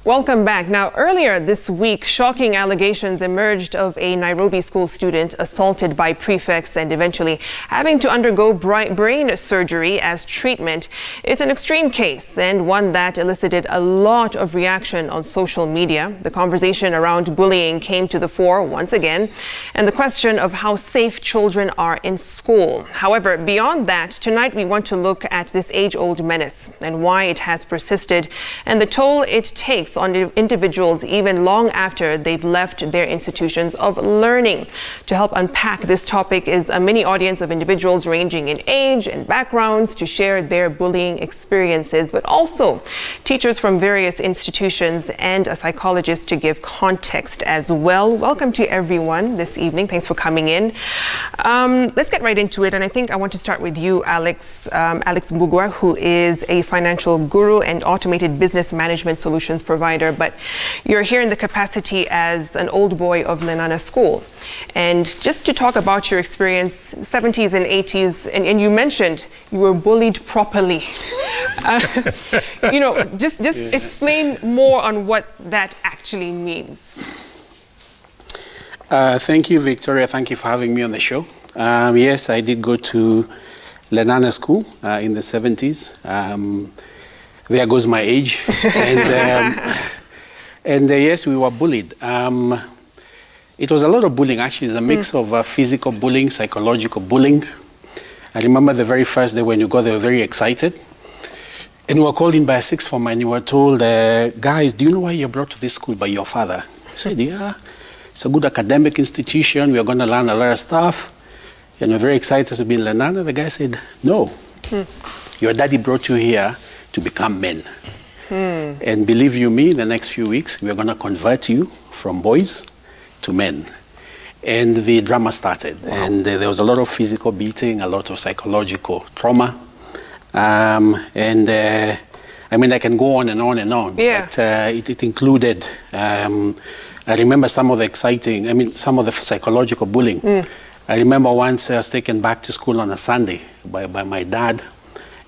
Welcome back. Now, earlier this week, shocking allegations emerged of a Nairobi school student assaulted by prefects and eventually having to undergo brain surgery as treatment. It's an extreme case and one that elicited a lot of reaction on social media. The conversation around bullying came to the fore once again, and the question of how safe children are in school. However, beyond that, tonight we want to look at this age-old menace and why it has persisted and the toll it takes on individuals even long after they've left their institutions of learning. To help unpack this topic is a mini audience of individuals ranging in age and backgrounds to share their bullying experiences, but also teachers from various institutions and a psychologist to give context as well. Welcome to everyone this evening. Thanks for coming in. Let's get right into it, and I think I want to start with you, Alex Mbugua, who is a financial guru and automated business management solutions provider, but you're here in the capacity as an old boy of Lenana School. And just to talk about your experience, 70s and 80s, and you mentioned you were bullied properly. Just explain more on what that actually means. Thank you, Victoria. Thank you for having me on the show. Yes, I did go to Lenana School in the 70s. There goes my age. And yes, we were bullied. It was a lot of bullying, actually. It's a mix of physical bullying, psychological bullying. I remember the very first day when you got there, were very excited. And we were called in by a sixth form and you were told, guys, do you know why you're brought to this school by your father? I said, yeah, it's a good academic institution. We are going to learn a lot of stuff. And we're very excited to be in Lenana. The guy said, no, your daddy brought you here to become men. And believe you me, the next few weeks, we're going to convert you from boys to men. And the drama started. Wow. And there was a lot of physical beating, a lot of psychological trauma. I mean, I can go on and on and on. Yeah. But it included, I remember some of the some of the psychological bullying. I remember once I was taken back to school on a Sunday by my dad.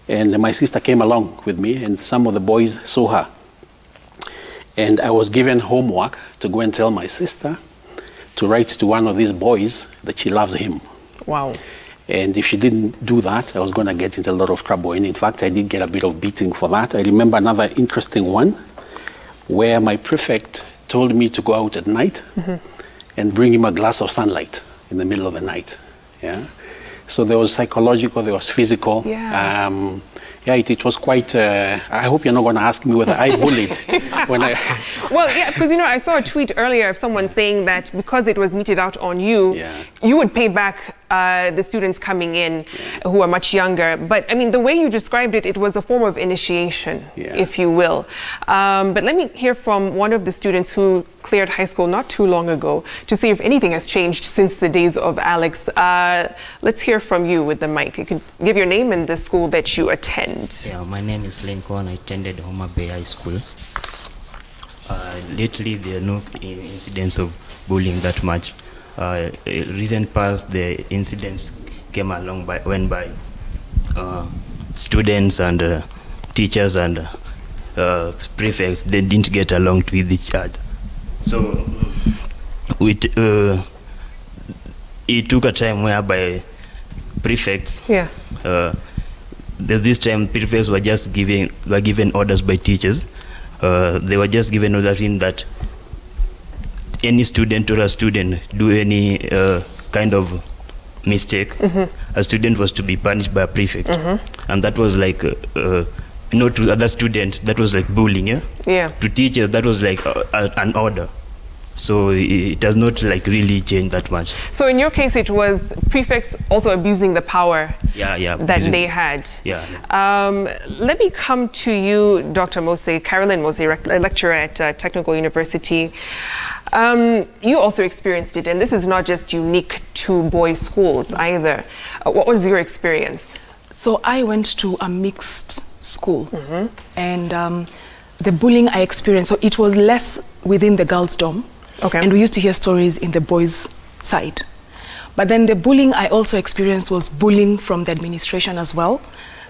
And my sister came along with me, and some of the boys saw her. And I was given homework to go and tell my sister to write to one of these boys that she loves him. Wow. And if she didn't do that, I was going to get into a lot of trouble. And in fact, I did get a bit of beating for that. I remember another interesting one where my prefect told me to go out at night and bring him a glass of sunlight in the middle of the night. Yeah. So there was psychological, there was physical. Yeah. It was quite, I hope you're not going to ask me whether I bullied when I... Well, yeah, because, I saw a tweet earlier of someone saying that because it was meted out on you, you would pay back the students coming in who are much younger. But, I mean, the way you described it, it was a form of initiation, if you will. But let me hear from one of the students who cleared high school not too long ago to see if anything has changed since the days of Alex. Let's hear from you with the mic. You can give your name and the school that you attend. Yeah, my name is Lincoln. I attended Homa Bay High School. Lately, there are no incidents of bullying that much. Recent past, the incidents came along went by. Students and teachers and prefects, they didn't get along with each other. So it took a time whereby prefects, this time prefects were just given orders by teachers. They were just given orders in that any student or a student do any kind of mistake, a student was to be punished by a prefect. And that was like, to other students, that was like bullying. To teachers, that was like an order. So it has not like really changed that much. So in your case, it was prefects also abusing the power that they had. Let me come to you, Dr. Mose, Carolyn Mose, a lecturer at Technical University. You also experienced it, and this is not just unique to boys' schools either. What was your experience? So I went to a mixed school, and the bullying I experienced, so it was less within the girls' dorm. And we used to hear stories in the boys' side. But then the bullying I also experienced was bullying from the administration as well.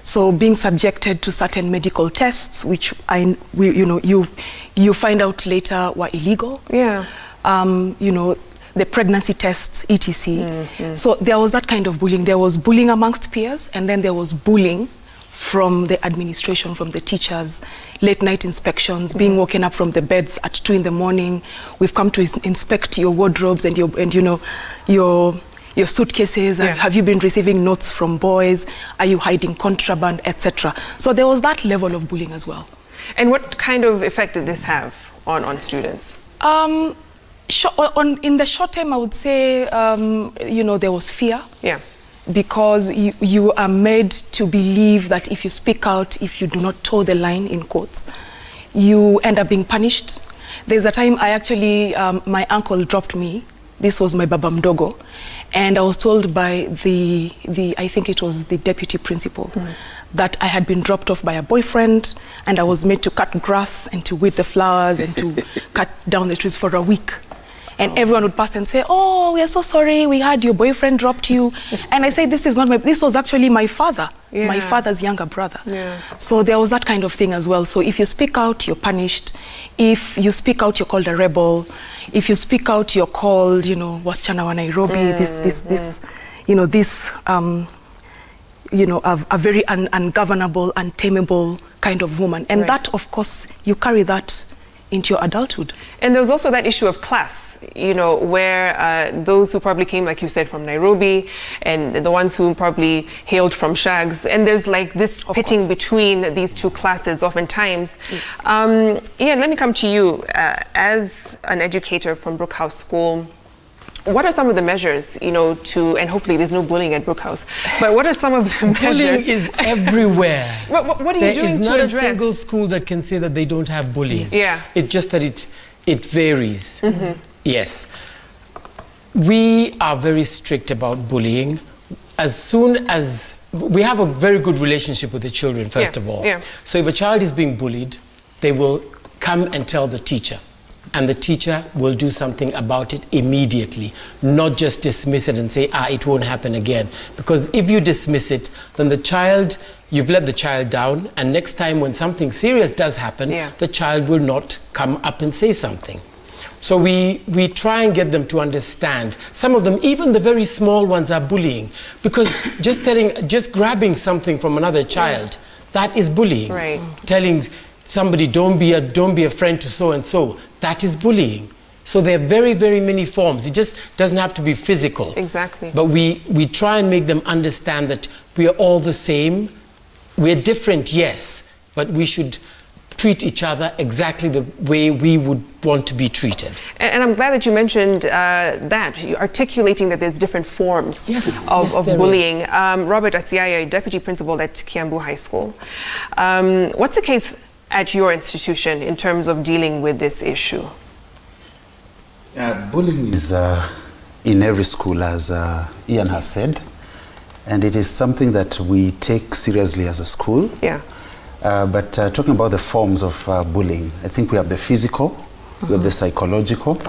So being subjected to certain medical tests, which you find out later were illegal. Yeah. You know, the pregnancy tests, etc. So there was that kind of bullying. There was bullying amongst peers, and then there was bullying from the administration, from the teachers, late night inspections, being woken up from the beds at 2 in the morning. We've come to inspect your wardrobes and your suitcases. Yeah. Have you been receiving notes from boys? Are you hiding contraband, etc.? So there was that level of bullying as well. And what kind of effect did this have on students? In the short term, I would say, you know, there was fear. Yeah. Because you are made to believe that if you speak out, if you do not toe the line, in quotes, you end up being punished. There's a time I actually, my uncle dropped me. This was my baba mdogo. And I was told by I think it was the deputy principal, that I had been dropped off by a boyfriend, and I was made to cut grass and to weed the flowers and to cut down the trees for a week. And everyone would pass and say, "Oh, we are so sorry, we had your boyfriend dropped you." And I said, this was actually my father, my father's younger brother. Yeah. So there was that kind of thing as well. So if you speak out, you're punished. If you speak out, you're called a rebel. If you speak out, you're called, you know, wasichana wa Nairobi, a very ungovernable, untamable kind of woman. And that, of course, you carry that into your adulthood. And there was also that issue of class, you know, where those who probably came, like you said, from Nairobi, and the ones who probably hailed from Shags, and there's like this pitting between these two classes oftentimes. Yes. Ian, let me come to you. As an educator from Brookhouse School, what are some of the measures, you know, and hopefully there's no bullying at Brookhouse, but what are some of the measures? Bullying is everywhere. What are you doing to address? There is not a single school that can say that they don't have bullying. Yes. Yeah. It's just that it varies. Yes. We are very strict about bullying. As soon as we have a very good relationship with the children, first of all. Yeah. So if a child is being bullied, they will come and tell the teacher. And the teacher will do something about it immediately, not just dismiss it and say, it won't happen again. Because if you dismiss it, then you've let the child down, and next time when something serious does happen, the child will not come up and say something. So we try and get them to understand. Some of them, even the very small ones, are bullying, because just grabbing something from another child, that is bullying. Right. Telling somebody, don't be a friend to so-and-so, that is bullying. So there are very, very many forms. It just doesn't have to be physical. Exactly. But we try and make them understand that we are all the same. We're different, yes, but we should treat each other exactly the way we would want to be treated. And I'm glad that you mentioned that, you're articulating that there's different forms of bullying. Robert Atiaya, Deputy Principal at Kiambu High School. What's the case at your institution in terms of dealing with this issue? Bullying is in every school, as Ian has said, and it is something that we take seriously as a school. Yeah. But talking about the forms of bullying, I think we have the physical, we have the psychological,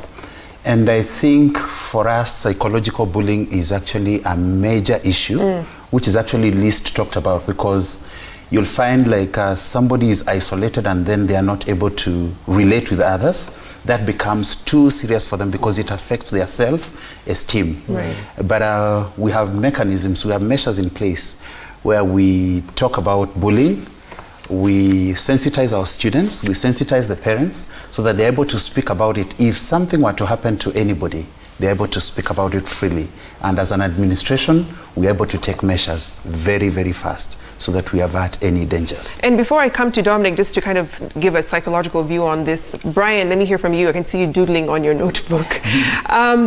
and I think for us, psychological bullying is actually a major issue, which is actually least talked about, because you'll find like somebody is isolated and then they are not able to relate with others. That becomes too serious for them because it affects their self-esteem. Right. But we have mechanisms, we have measures in place where we talk about bullying. We sensitize our students, we sensitize the parents so that they're able to speak about it. If something were to happen to anybody, they're able to speak about it freely. And as an administration, we're able to take measures very, very fast so that we avert any dangers. And before I come to Dominic, just to kind of give a psychological view on this, Brian, let me hear from you. I can see you doodling on your notebook.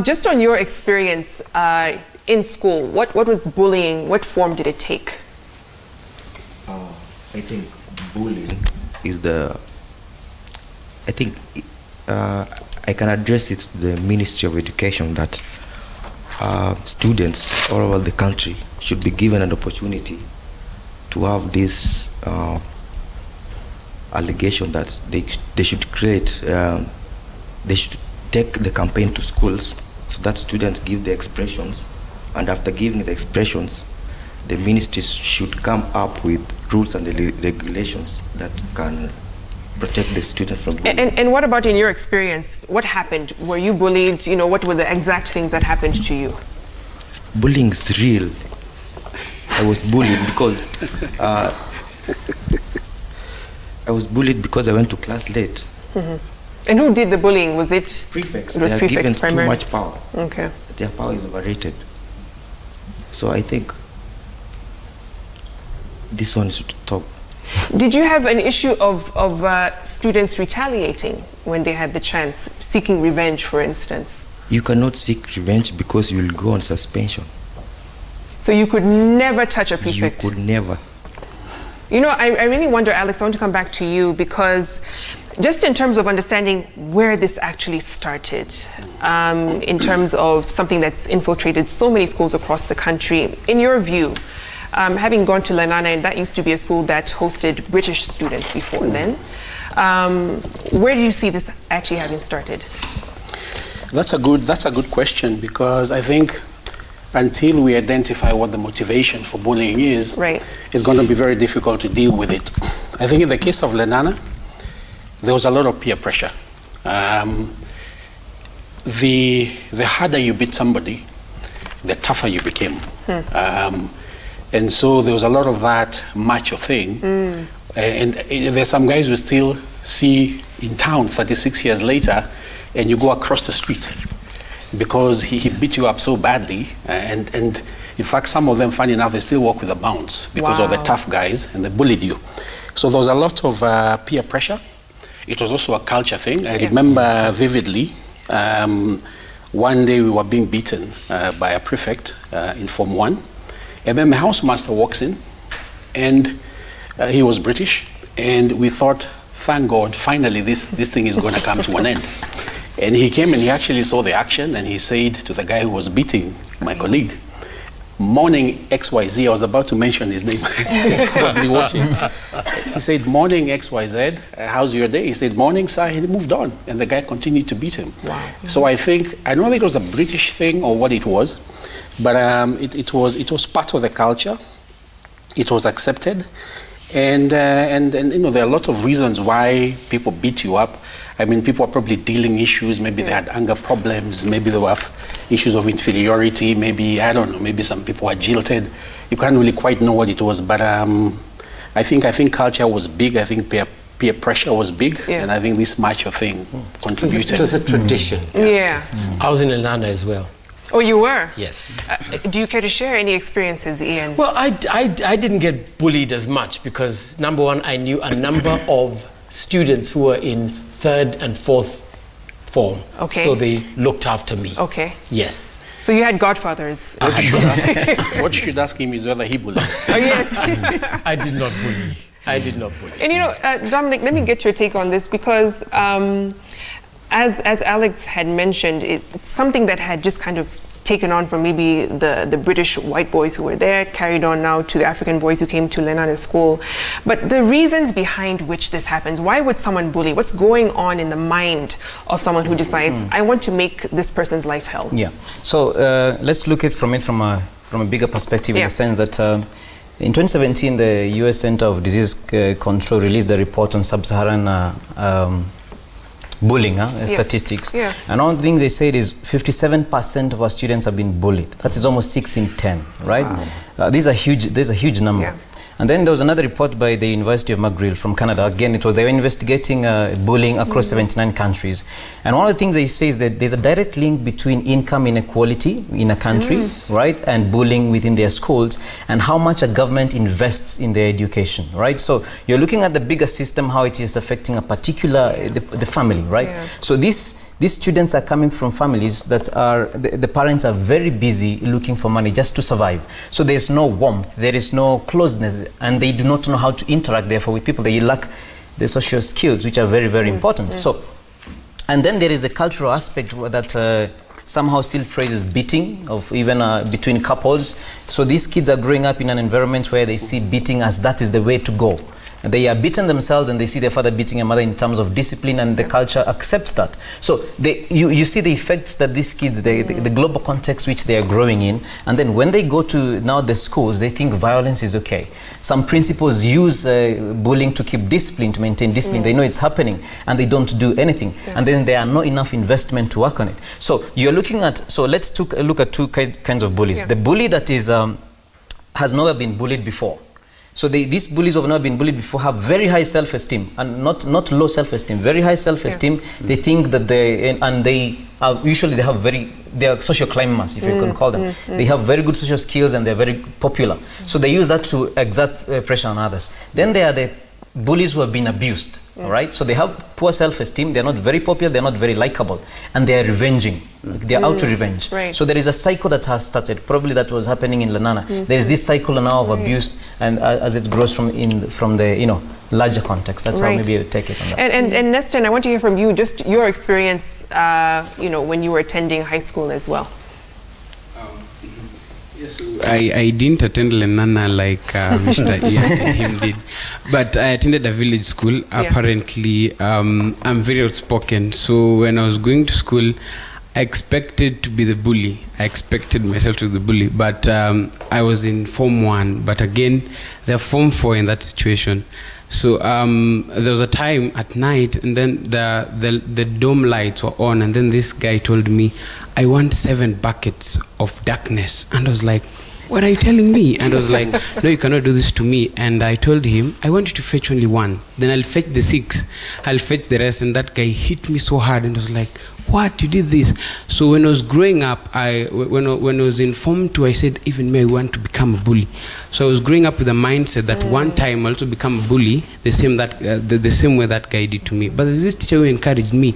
Just on your experience in school, what was bullying? What form did it take? I think bullying is I can address it to the Ministry of Education that students all over the country should be given an opportunity to have this allegation that they should create, they should take the campaign to schools so that students give the expressions, and after giving the expressions, the ministry should come up with rules and the regulations that can protect the student from bullying. And what about in your experience? What happened? Were you bullied? You know, what were the exact things that happened to you? Bullying is real. I was bullied because I went to class late. And who did the bullying? Was it prefects? It was prefects primarily. Too much power. Okay. Their power is overrated. So I think this one should stop. Did you have an issue of students retaliating when they had the chance, seeking revenge, for instance? You cannot seek revenge because you will go on suspension. So you could never touch a prefect? You could never. You know, I really wonder, Alex, I want to come back to you because just in terms of understanding where this actually started, in terms of something that's infiltrated so many schools across the country, in your view, having gone to Lenana, and that used to be a school that hosted British students before then, where do you see this actually having started? That's a good question, because I think until we identify what the motivation for bullying is, it's going to be very difficult to deal with it. I think in the case of Lenana, there was a lot of peer pressure. The harder you beat somebody, the tougher you became. And so there was a lot of that macho thing. And there's some guys we still see in town 36 years later, and you go across the street because he beat you up so badly. And in fact, some of them, funny enough, they still walk with a bounce because of the tough guys, and they bullied you. So there was a lot of peer pressure. It was also a culture thing. I remember vividly, one day we were being beaten by a prefect in Form 1. And then the housemaster walks in, and he was British, and we thought, thank God, finally this thing is going to come to an end. And he came and he actually saw the action, and he said to the guy who was beating my colleague, "Morning XYZ," I was about to mention his name, he's probably watching. He said, "Morning XYZ, how's your day?" He said, "Morning, sir," and he moved on, and the guy continued to beat him. Wow. So I think, I don't think it was a British thing or what it was, but it was part of the culture. It was accepted, and you know, there are a lot of reasons why people beat you up. I mean, people are probably dealing issues. Maybe they had anger problems. Maybe there were issues of inferiority. Maybe, I don't know, maybe some people were jilted. You can't really quite know what it was, but I think culture was big. I think peer pressure was big, and I think this macho thing contributed. It was a tradition. I was in Lenana as well. Oh, you were? Yes. Do you care to share any experiences, Ian? Well, I didn't get bullied as much because, number one, I knew a number of students who were in 3rd and 4th form. Okay. So they looked after me. Okay. Yes. So you had godfathers. What you should ask him is whether he bullied. Oh, yes. I did not bully. I did not bully. And you know, Dominic, let me get your take on this because as Alex had mentioned, it's something that had just kind of taken on from maybe the British white boys who were there, carried on now to the African boys who came to Lenana school. But the reasons behind which this happens, why would someone bully? What's going on in the mind of someone who decides, I want to make this person's life hell? Yeah, so let's look at from a bigger perspective in the sense that in 2017, the US Center of Disease Control released a report on sub-Saharan bullying statistics, and one thing they said is 57% of our students have been bullied. That is almost 6 in 10, right? Wow. These are huge. There's a huge number. And then there was another report by the University of McGill from Canada. Again, they were investigating bullying across 79 countries. And one of the things they say is that there's a direct link between income inequality in a country, right, and bullying within their schools, and how much a government invests in their education, right? So you're looking at the bigger system, how it is affecting a particular, the family, right? So these students are coming from families that are, the parents are very busy looking for money just to survive. So there's no warmth, there is no closeness, and they do not know how to interact, therefore, with people. They lack the social skills, which are very, very important. So, and then there is the cultural aspect that somehow still praises beating of even between couples. So these kids are growing up in an environment where they see beating as that is the way to go. They are beaten themselves, and they see their father beating a mother in terms of discipline, and the culture accepts that. So you see the effects that these kids, the global context which they are growing in, and then when they go to now the schools, they think violence is okay. Some principals use bullying to keep discipline, to maintain discipline. They know it's happening, and they don't do anything. And then there are not enough investment to work on it. So you're looking at, so let's look at two kinds of bullies. The bully that is has never been bullied before. So these bullies who have not been bullied before have very high self-esteem, and not low self-esteem, very high self-esteem. They think that usually they are social climbers, if you can call them. They have very good social skills, and they're very popular. So they use that to exert pressure on others. Then there are the bullies who have been abused, all right? So they have poor self-esteem, they're not very popular, they're not very likable, and they are revenging. They are out to revenge. So there is a cycle that has started, probably that was happening in Lenana. There is this cycle now of abuse, and as it grows from the larger context. That's how maybe you take it on that. And Neston, I want to hear from you, just your experience, when you were attending high school as well. Yes, I didn't attend Lenana like Mr. Ian and him did, but I attended a village school. Apparently, I'm very outspoken, so when I was going to school, I expected to be the bully. I expected myself to be the bully, but I was in Form 1, but again, they're Form 4 in that situation. So there was a time at night, and then the dome lights were on, and then this guy told me, I want 7 buckets of darkness. And I was like, what are you telling me? And I was like, no, you cannot do this to me. And I told him, I want you to fetch only 1. Then I'll fetch the 6. I'll fetch the rest. And that guy hit me so hard, and I was like, what, you did this? So when I was growing up, when I was in Form 2, I said, even me, I want to become a bully. So I was growing up with the mindset that one time I'll also become a bully, the same way that guy did to me. But there's this teacher who encouraged me.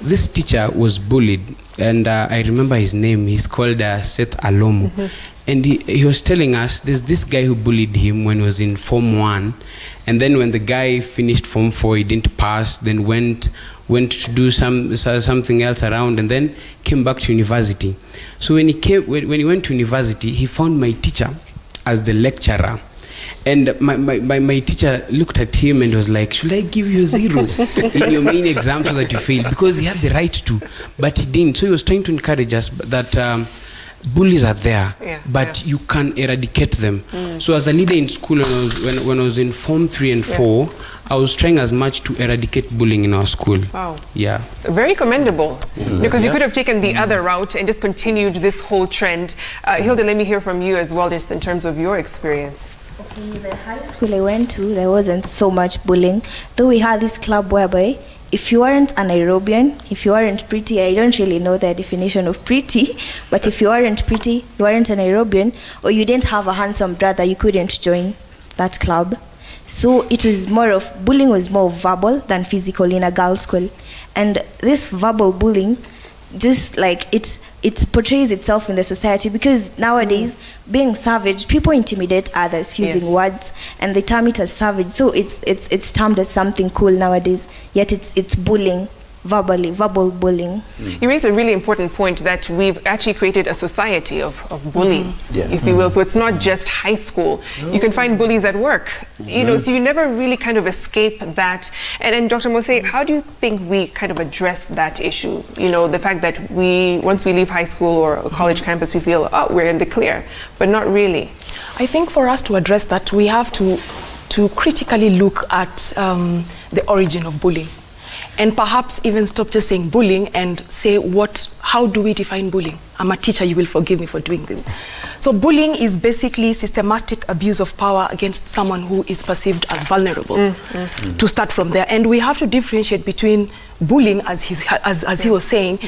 This teacher was bullied, and I remember his name. He's called Seth Alomo. And he was telling us there's this guy who bullied him when he was in Form 1, and then when the guy finished Form 4, he didn't pass, then went to do something else around, and then came back to university. So when he went to university, he found my teacher as the lecturer. And my teacher looked at him and was like, should I give you a 0 in your main exam so that you fail? Because he had the right to, but he didn't. So he was trying to encourage us that bullies are there, but you can eradicate them. So as a leader in school, when I was in Form 3 and 4, I was trying as much to eradicate bullying in our school. Wow. Yeah. Very commendable, because you could have taken the other route and just continued this whole trend. Hilda, let me hear from you as well, just in terms of your experience. Okay, the high school I went to, there wasn't so much bullying, though we had this club whereby if you weren't a Nairobian, if you weren't pretty, I don't really know the definition of pretty, but if you weren't pretty, you weren't a Nairobian, or you didn't have a handsome brother, you couldn't join that club. So it was bullying was more verbal than physical in a girls' school. And this verbal bullying, just like it portrays itself in the society, because nowadays being savage, people intimidate others using words, and they term it as savage. So it's termed as something cool nowadays, yet it's bullying. Verbal bullying. You raised a really important point that we've actually created a society of bullies, if you will. So it's not just high school. You can find bullies at work, so you never really kind of escape that. And Dr. Mose, how do you think we kind of address that issue? The fact that once we leave high school or a college campus, we feel, oh, we're in the clear, but not really. I think for us to address that, we have to critically look at the origin of bullying. And perhaps even stop just saying bullying and say, how do we define bullying? I'm a teacher, you will forgive me for doing this. So bullying is basically systematic abuse of power against someone who is perceived as vulnerable, to start from there. And we have to differentiate between bullying, as he was saying,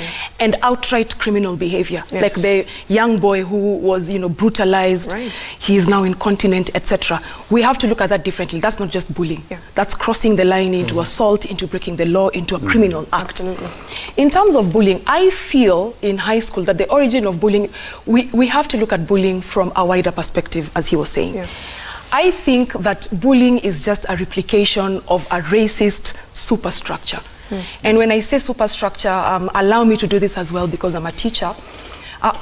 and outright criminal behavior. Like the young boy who was, brutalized, he is now incontinent, etc. We have to look at that differently. That's not just bullying. That's crossing the line into assault, into breaking the law, into a criminal act. Absolutely. In terms of bullying, I feel in high school that the origin of bullying, we have to look at bullying from a wider perspective, as he was saying. I think that bullying is just a replication of a racist superstructure. And when I say superstructure, allow me to do this as well because I'm a teacher.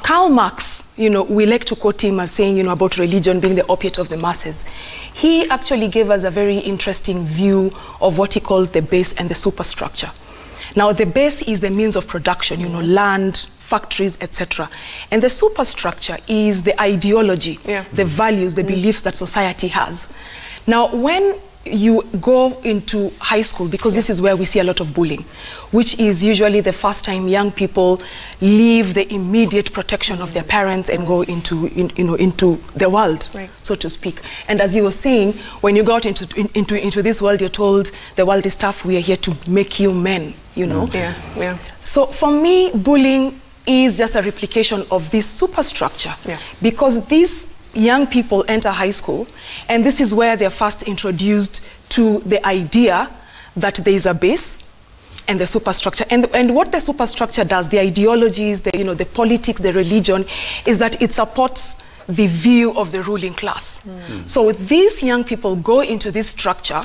Karl Marx, we like to quote him as saying, about religion being the opiate of the masses. He actually gave us a very interesting view of what he called the base and the superstructure. Now, the base is the means of production, land, factories, etc. And the superstructure is the ideology, the values, the beliefs that society has. Now, when you go into high school, because this is where we see a lot of bullying, which is usually the first time young people leave the immediate protection of their parents and go into the world, so to speak. And as you were saying, when you go out into this world, you're told the world is tough, we are here to make you men, So for me, bullying is just a replication of this superstructure, because these young people enter high school, and this is where they're first introduced to the idea that there is a base and the superstructure. And what the superstructure does, the ideologies, the politics, the religion, is that it supports the view of the ruling class. So these young people go into this structure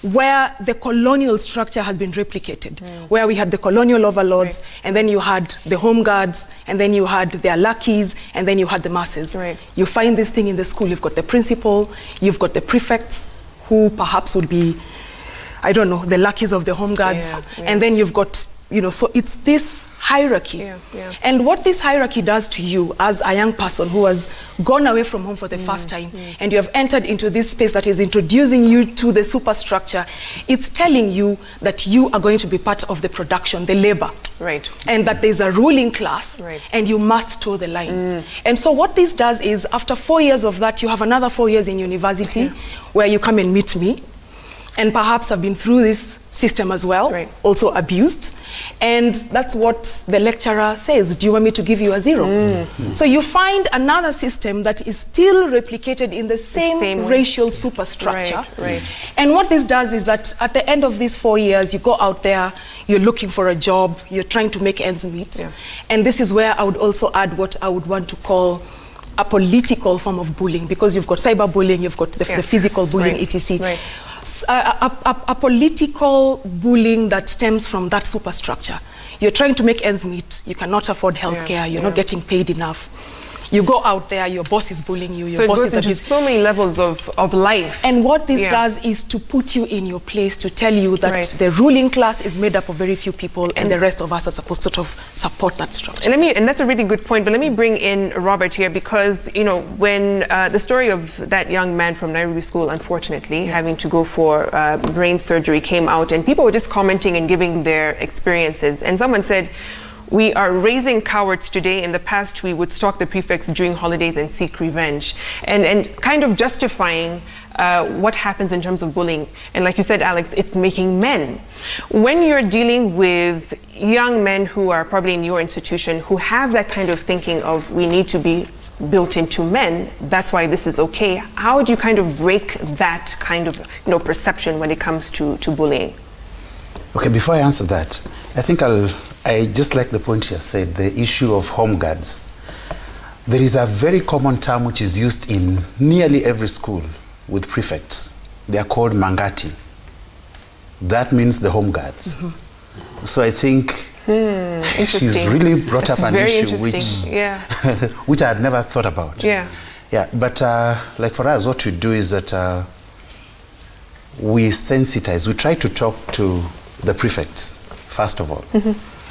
where the colonial structure has been replicated, where we had the colonial overlords, and then you had the home guards, and then you had their lackeys, and then you had the masses. You find this thing in the school. You've got the principal, you've got the prefects, who perhaps would be, I don't know, the lackeys of the home guards, and then you've got, so it's this hierarchy. And what this hierarchy does to you as a young person who has gone away from home for the first time, and you have entered into this space that is introducing you to the superstructure, it's telling you that you are going to be part of the production, the labor. And that there's a ruling class, and you must toe the line. And so what this does is, after 4 years of that, you have another 4 years in university where you come and meet me, and perhaps have been through this system as well, also abused. And that's what the lecturer says, do you want me to give you a 0? So you find another system that is still replicated in the same racial superstructure. And what this does is that at the end of these 4 years, you go out there, you're looking for a job, you're trying to make ends meet. And this is where I would also add what I would want to call a political form of bullying, because you've got cyberbullying, you've got the physical bullying, etc. A political bullying that stems from that superstructure. You're trying to make ends meet. You cannot afford healthcare. You're not getting paid enough. You go out there, your boss is bullying you. Your boss is abusing. So many levels of life. And what this does is to put you in your place, to tell you that the ruling class is made up of very few people, and the rest of us are supposed to sort of support that structure. And that's a really good point. But let me bring in Robert here, because when the story of that young man from Nairobi School, unfortunately, having to go for brain surgery came out, and people were just commenting and giving their experiences. And someone said, we are raising cowards today. In the past, we would stalk the prefects during holidays and seek revenge. And kind of justifying what happens in terms of bullying. And like you said, Alex, it's making men. When you're dealing with young men who are probably in your institution, who have that kind of thinking of, we need to be built into men, that's why this is okay. How do you kind of break that kind of perception when it comes to bullying? Okay, before I answer that, I think I just like the point you said, the issue of home guards. There is a very common term which is used in nearly every school with prefects. They are called mangati. That means the home guards. So I think she's really brought up an issue which I had never thought about. But like for us, what we do is that we sensitize. We try to talk to the prefects, first of all.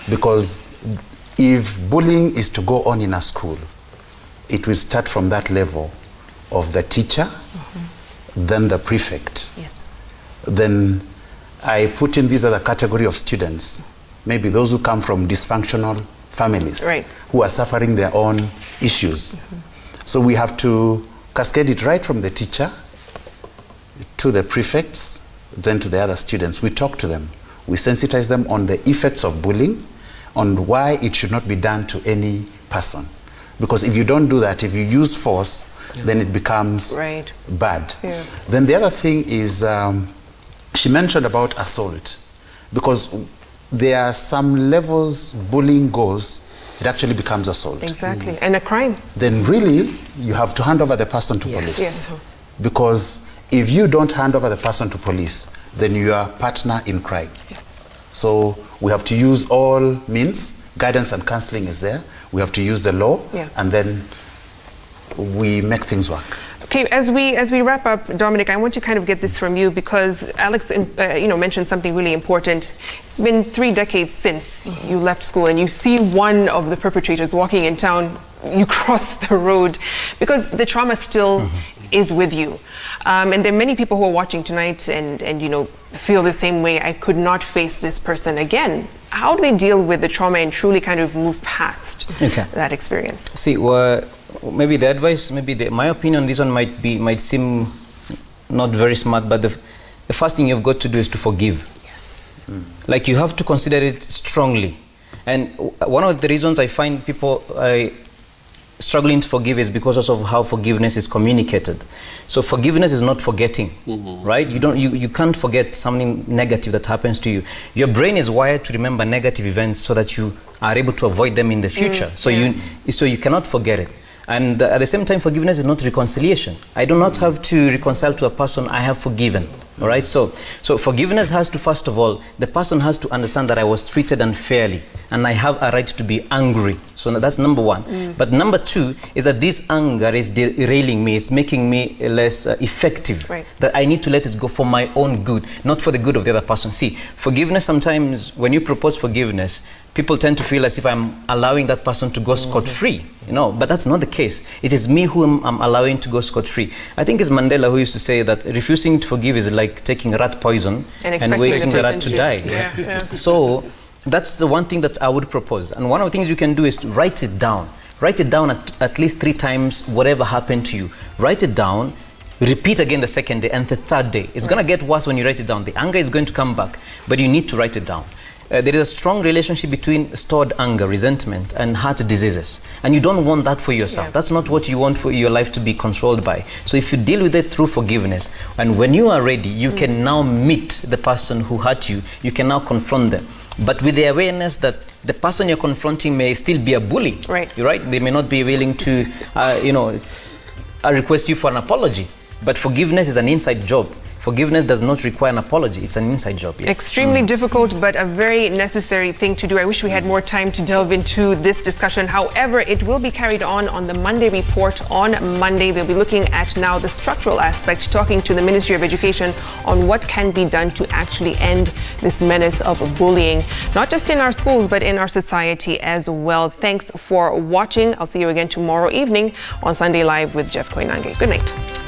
Because if bullying is to go on in a school, it will start from that level of the teacher, then the prefect. Then I put in this other category of students, maybe those who come from dysfunctional families, who are suffering their own issues. So we have to cascade it right from the teacher to the prefects, then to the other students. We talk to them. We sensitize them on the effects of bullying, on why it should not be done to any person. Because if you don't do that, if you use force, then it becomes bad. Then the other thing is, she mentioned about assault. Because there are some levels bullying goes, it actually becomes assault. And a crime. Then really, you have to hand over the person to police. Because if you don't hand over the person to police, then you are a partner in crime. So we have to use all means, guidance and counseling is there. We have to use the law, and then we make things work. Okay, as we wrap up, Dominic, I want to kind of get this from you, because Alex, mentioned something really important. It's been 3 decades since you left school, and you see one of the perpetrators walking in town. You cross the road because the trauma still is with you, and there are many people who are watching tonight and feel the same way. I could not face this person again. How do they deal with the trauma and truly kind of move past that experience? See, maybe the advice, my opinion on this one might seem not very smart, but the first thing you've got to do is to forgive. Yes. Like, you have to consider it strongly. And one of the reasons I find people struggling to forgive is because of how forgiveness is communicated. So forgiveness is not forgetting, right? You can't forget something negative that happens to you. Your brain is wired to remember negative events so that you are able to avoid them in the future. So you cannot forget it. And at the same time, forgiveness is not reconciliation. I do not have to reconcile to a person I have forgiven. All right, so forgiveness has to, first of all, the person has to understand that I was treated unfairly and I have a right to be angry. So that's number one. But number two is that this anger is derailing me, it's making me less effective. Right. That I need to let it go for my own good, not for the good of the other person. See, forgiveness, sometimes when you propose forgiveness, people tend to feel as if I'm allowing that person to go scot-free, but that's not the case. It is me who I'm allowing to go scot-free. I think it's Mandela who used to say that refusing to forgive is like taking rat poison and waiting the rat to die. So that's the one thing that I would propose. And one of the things you can do is to write it down. Write it down at least 3 times, whatever happened to you. Write it down. Repeat again the second day and the third day. It's going to get worse when you write it down. The anger is going to come back, but you need to write it down. There is a strong relationship between stored anger, resentment, and heart diseases. And you don't want that for yourself. That's not what you want for your life to be controlled by. So if you deal with it through forgiveness, and when you are ready, you can now meet the person who hurt you. You can now confront them. But with the awareness that the person you're confronting may still be a bully. Right. You're right. They may not be willing to, request you for an apology. But forgiveness is an inside job. Forgiveness does not require an apology. It's an inside job. Extremely difficult, but a very necessary thing to do. I wish we had more time to delve into this discussion. However, it will be carried on the Monday report on Monday. They'll be looking at now the structural aspect, talking to the Ministry of Education on what can be done to actually end this menace of bullying, not just in our schools, but in our society as well. Thanks for watching. I'll see you again tomorrow evening on Sunday Live with Jeff Koinange. Good night.